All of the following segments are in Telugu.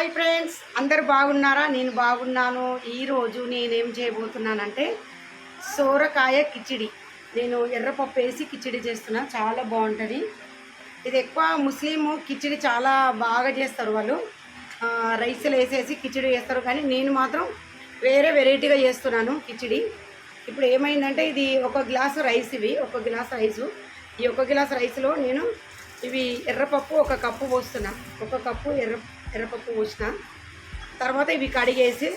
హాయ్ ఫ్రెండ్స్, అందరు బాగున్నారా? నేను బాగున్నాను. ఈరోజు నేనేం చేయబోతున్నానంటే సోరకాయ కిచిడి. నేను ఎర్రపప్పు వేసి కిచిడి చేస్తున్నా, చాలా బాగుంటుంది. ఇది ఎక్కువ ముస్లిం కిచిడి చాలా బాగా చేస్తారు. వాళ్ళు రైస్లు వేసేసి కిచిడి చేస్తారు, కానీ నేను మాత్రం వేరే వెరైటీగా చేస్తున్నాను కిచిడి. ఇప్పుడు ఏమైందంటే ఇది ఒక గ్లాసు రైస్, ఇవి ఒక గ్లాస్ రైసు. ఈ ఒక గ్లాస్ రైస్లో నేను ఇవి ఎర్రపప్పు ఒక కప్పు పోస్తున్నా. ఒక కప్పు ఎర్రపప్పు పోసిన తర్వాత ఇవి కడిగేసి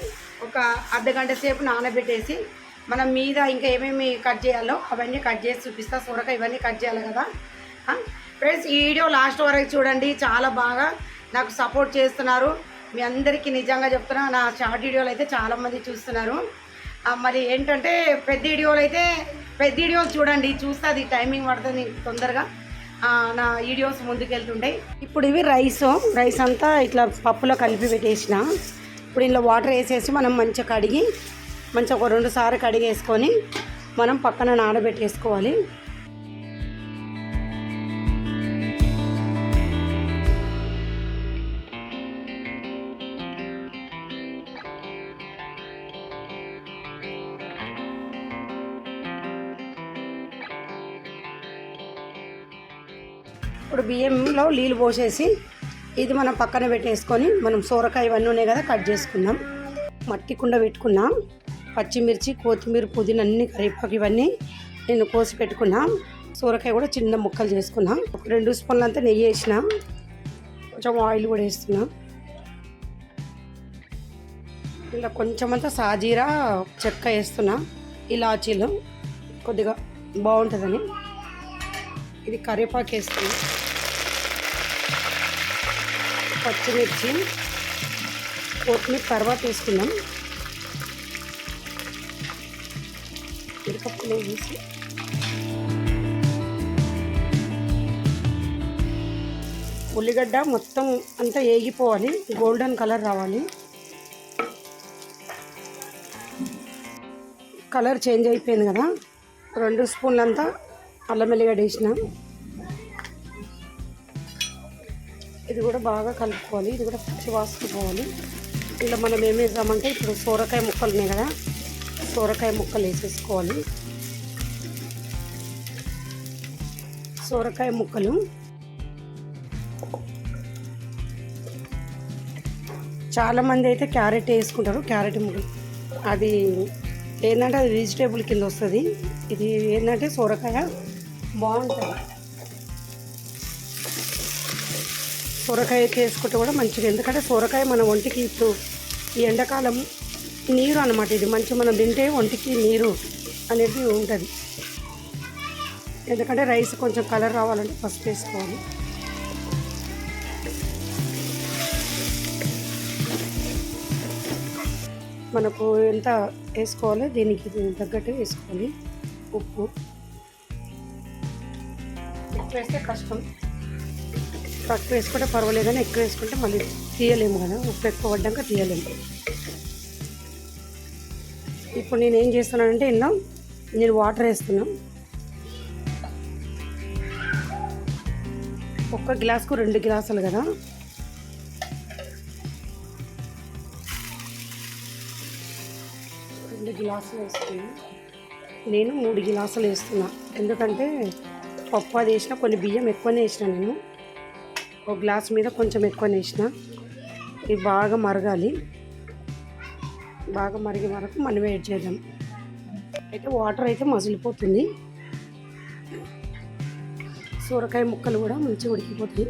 ఒక అర్ధగంట సేపు నానబెట్టేసి మనం మీద ఇంకా ఏమేమి కట్ చేయాలో అవన్నీ కట్ చేసి చూపిస్తా. సొరకాయ ఇవన్నీ కట్ చేయాలి కదా ఫ్రెండ్స్. ఈ వీడియో లాస్ట్ వరకు చూడండి, చాలా బాగా నాకు సపోర్ట్ చేస్తున్నారు. మీ అందరికీ నిజంగా చెప్తున్నా, నా షార్ట్ వీడియోలు అయితే చాలామంది చూస్తున్నారు. మరి ఏంటంటే పెద్ద వీడియోలు చూడండి, చూస్తే అది టైమింగ్ పడుతుంది తొందరగా నా వీడియోస్ ముందుకెళ్తుంటాయి. ఇప్పుడు ఇవి రైస్ అంతా ఇట్లా పప్పులో కలిపి పెట్టేసిన. ఇప్పుడు ఇందులో వాటర్ వేసేసి మనం మంచిగా కడిగి మంచిగా ఒక 2 సార్లు కడిగేసుకొని మనం పక్కన నానబెట్టేసుకోవాలి. ఇప్పుడు బియ్యంలో నీళ్ళు పోసేసి ఇది మనం పక్కన పెట్టేసుకొని మనం సోరకాయ ఇవన్నీ ఉన్నాయి కదా కట్ చేసుకుందాం. మట్టి కుండ పెట్టుకున్నాం. పచ్చిమిర్చి, కొత్తిమీర, పుదీనా అన్ని కరివేపాకు ఇవన్నీ నేను కోసి పెట్టుకున్నా. సోరకాయ కూడా చిన్న ముక్కలు చేసుకున్నా. ఒక 2 స్పూన్లు అంతా నెయ్యి వేసిన, కొంచెం ఆయిల్ కూడా వేస్తున్నా. ఇలా కొంచెం అంతా సాజీరా చెక్క వేస్తున్నా, ఇలాచీలు కొద్దిగా బాగుంటుందని. ఇది కరివేపాకు వేస్తున్నా, పచ్చిమిర్చి, కొత్తిమీర తర్వాత వేసుకుందాం. మిరపప్పులు వేసి ఉల్లిగడ్డ మొత్తం అంతా వేగిపోవాలి, గోల్డెన్ కలర్ రావాలి. కలర్ చేంజ్ అయిపోయింది కదా. 2 స్పూన్లు అంతా అల్లం వెల్లిగడ్డ వేసిన. ఇది కూడా బాగా కలుపుకోవాలి, ఇది కూడా పచ్చి వాసన పోవాలి. ఇలా మనం ఏం వేద్దామంటే ఇప్పుడు సోరకాయ ముక్కలు ఉన్నాయి కదా, సోరకాయ ముక్కలు వేసేసుకోవాలి. సోరకాయ ముక్కలు చాలామంది అయితే క్యారెట్ వేసుకుంటారు. క్యారెట్ ముక్కలు అది ఏంటంటే అది వెజిటేబుల్ కింద వస్తుంది. ఇది ఏంటంటే సోరకాయ బాగుంటుంది. సొరకాయ వేసుకుంటే కూడా మంచిగా, ఎందుకంటే సొరకాయ మన ఒంటికి ఇప్పుడు ఈ ఎండాకాలం నీరు అన్నమాట. ఇది మంచి మనం తింటే ఒంటికి నీరు అనేది ఉంటుంది. ఎందుకంటే రైస్ కొంచెం కలర్ రావాలంటే పసుపు వేసుకోవాలి. మనకు ఎంత వేసుకోవాలి దీనికి తగ్గట్టు వేసుకోవాలి. ఉప్పు ఎక్కువ వేస్తే కష్టం, తక్కువ వేసుకుంటే పర్వాలేదు, కానీ ఎక్కువ వేసుకుంటే మళ్ళీ తీయలేము కదా, ఉప్పు ఎక్కువ పడ్డాక తీయలేము. ఇప్పుడు నేను ఏం చేస్తున్నానంటే ఇందులో నేను వాటర్ వేస్తున్నాను. 1 గ్లాసుకు 2 గ్లాసులు కదా. గ్లాసులు వేస్తున్నా. నేను 3 గ్లాసులు వేస్తున్నా, ఎందుకంటే పప్పు అది వేసిన కొన్ని బియ్యం ఎక్కువనే వేసిన. నేను 1 గ్లాస్ మీద కొంచెం ఎక్కువనే వేసిన. ఇవి బాగా మరగాలి, బాగా మరిగే వరకు మనం వెయిట్ చేద్దాం. అయితే వాటర్ అయితే మసిలిపోతుంది, సొరకాయ ముక్కలు కూడా మంచిగా ఉడికిపోతాయి.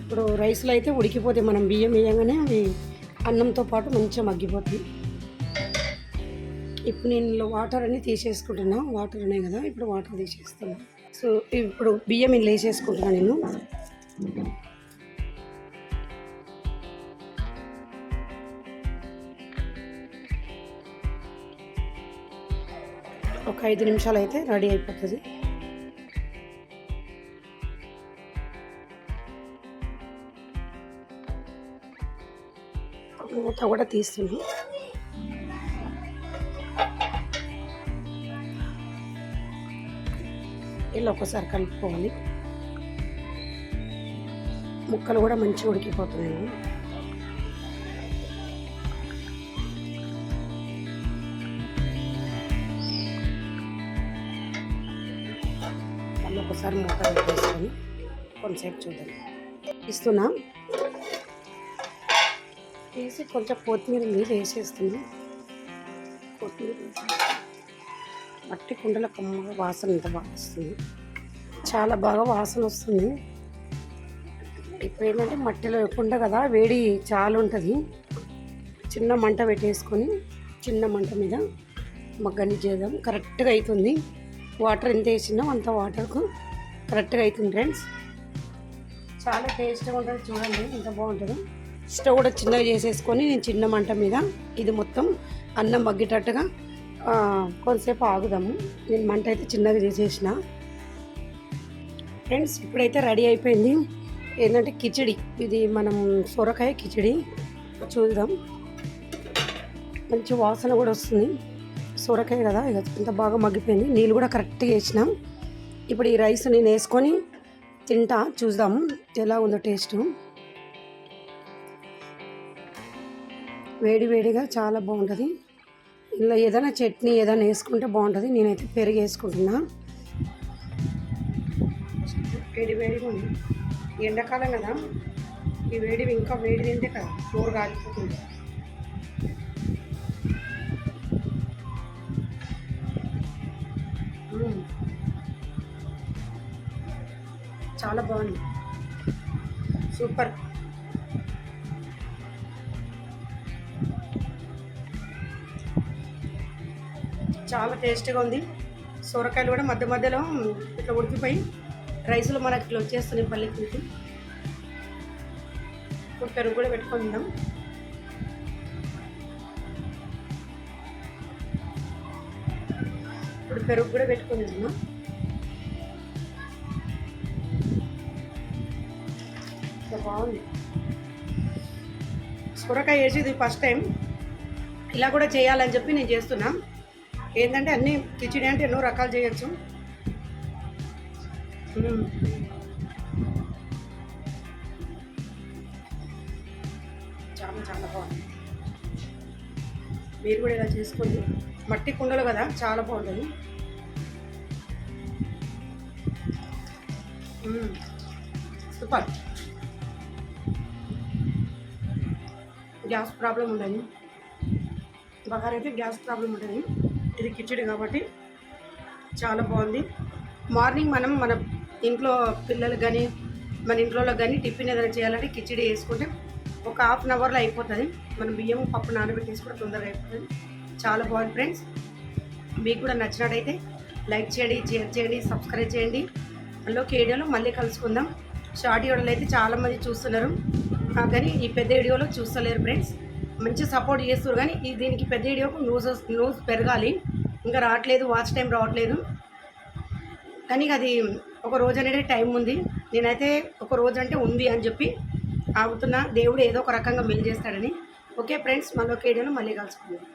ఇప్పుడు రైస్లో అయితే ఉడికిపోతాయి, మనం బియ్యం వేయగానే అవి అన్నంతో పాటు మంచిగా మగ్గిపోతాయి. ఇప్పుడు నేను వాటర్ అన్నీ తీసేసుకుంటున్నా. వాటర్ ఉన్నాయి కదా, ఇప్పుడు వాటర్ తీసేస్తాను. సో ఇప్పుడు బియ్యం ఇందులో వేసేసుకుంటున్నాను నేను. ఒక 5 నిమిషాలు అయితే రెడీ అయిపోతుంది. మూత కూడా తీస్తున్నాను. ఇలా ఒకసారి కలుపుకోవాలి. ముక్కలు కూడా మంచిగా ఉడికిపోతున్నాయి. ఒకసారి మూత పెట్టేసుకొని కొంచెంసేపు చూద్దాం. ఇస్తున్నా వేసి కొంచెం కొత్తిమీర నీళ్ళు వేసేస్తున్నాం. కొత్తిమీర మట్టి కుండల కమ్మగా వాసన ఎంత బాగా వస్తుంది, చాలా బాగా వాసన వస్తుంది. ఇప్పుడు ఏంటంటే మట్టిలో కుండ కదా, వేడి చాలా ఉంటుంది. చిన్న మంట పెట్టేసుకొని చిన్న మంట మీద మగ్గని చేద్దాం. కరెక్ట్గా అవుతుంది. వాటర్ ఎంత వేసినా అంత వాటర్కు కరెక్ట్గా అవుతుంది ఫ్రెండ్స్. చాలా టేస్ట్గా ఉంటుంది. చూడండి ఎంత బాగుంటుందో. స్టవ్ కూడా చిన్నగా చేసేసుకొని నేను చిన్న మంట మీద ఇది మొత్తం అన్నం మగ్గేటట్టుగా కొంతసేపు ఆగుదాము. నేను మంట అయితే చిన్నగా చేసేసిన ఫ్రెండ్స్. ఇప్పుడైతే రెడీ అయిపోయింది. ఏంటంటే కిచిడి, ఇది మనం సొరకాయ కిచిడి చూద్దాం. మంచి వాసన కూడా వస్తుంది. సొరకాయ కదా, ఇక ఇంత బాగా మగ్గిపోయింది. నీళ్ళు కూడా కరెక్ట్గా వేసినాం. ఇప్పుడు ఈ రైస్ నేను వేసుకొని తింటా, చూద్దాము ఎలా ఉందో టేస్ట్. వేడి వేడిగా చాలా బాగుంటుంది. ఇలా ఏదైనా చట్నీ ఏదైనా వేసుకుంటే బాగుంటుంది. నేనైతే పెరుగు వేసుకుంటున్నా. వేడి వేడిగా ఉంది. ఎండాకాలం కదా, ఈ వేడివి ఇంకా వేడి తింటే కదా నోరు కాలిపోతుంది. చాలా బాగుంది, సూపర్. చాలా టేస్టీగా ఉంది. సొరకాయలు కూడా మధ్య మధ్యలో ఇట్లా ఉడికిపోయి రైస్లో మనకి ఇట్లా వచ్చేస్తున్నాయి పల్లెకి. ఇప్పుడు పెరుగు కూడా పెట్టుకుందాం. ఇప్పుడు పెరుగు కూడా పెట్టుకుందాం. బాగుంది. సొరకాయ వేసి ఇది ఫస్ట్ టైం ఇలా కూడా చేయాలని చెప్పి నేను చేస్తున్నా. ఏంటంటే అన్నీ కిచిడి అంటే ఎన్నో రకాలు చేయొచ్చు. చాలా చాలా బాగుంది. మీరు కూడా ఇలా చేసుకోండి. మట్టి కుండలు కదా, చాలా బాగుంటుంది. సూపర్. గ్యాస్ ప్రాబ్లం ఉండదు. బగారా అయితే గ్యాస్ ప్రాబ్లం ఉంటుంది. ఇది కిచిడి కాబట్టి చాలా బాగుంది. మార్నింగ్ మనం మన ఇంట్లో పిల్లలకు కానీ మన ఇంట్లో కానీ టిఫిన్ ఏదైనా చేయాలంటే కిచిడి వేసుకుంటే ఒక హాఫ్ అన్ అవర్లో అయిపోతుంది. మనం బియ్యం పప్పు నానబెట్టేసి కూడా తొందరగా అయిపోతుంది. చాలా బాగుంది ఫ్రెండ్స్. మీకు కూడా నచ్చినట్టయితే లైక్ చేయండి, షేర్ చేయండి, సబ్స్క్రైబ్ చేయండి. మళ్ళీ వీడియోలో మళ్ళీ కలుసుకుందాం. షార్ట్ వీడియోలు అయితే చాలామంది చూస్తున్నారు, కానీ ఈ పెద్ద వీడియోలో చూస్తలేరు ఫ్రెండ్స్. మంచి సపోర్ట్ చేస్తారు, కానీ దీనికి పెద్ద వీడియోకు న్యూస్ పెరగాలి. ఇంకా రావట్లేదు, వాచ్ టైం రావట్లేదు. కానీ అది ఒక రోజు అనేది టైం ఉంది. నేనైతే ఒక రోజు అంటే ఉంది అని చెప్పి ఆగుతున్నా. దేవుడు ఏదో ఒక రకంగా మేలు చేస్తాడని. ఓకే ఫ్రెండ్స్, మళ్ళీ వీడియోలో మళ్ళీ కలుసుకుందాం.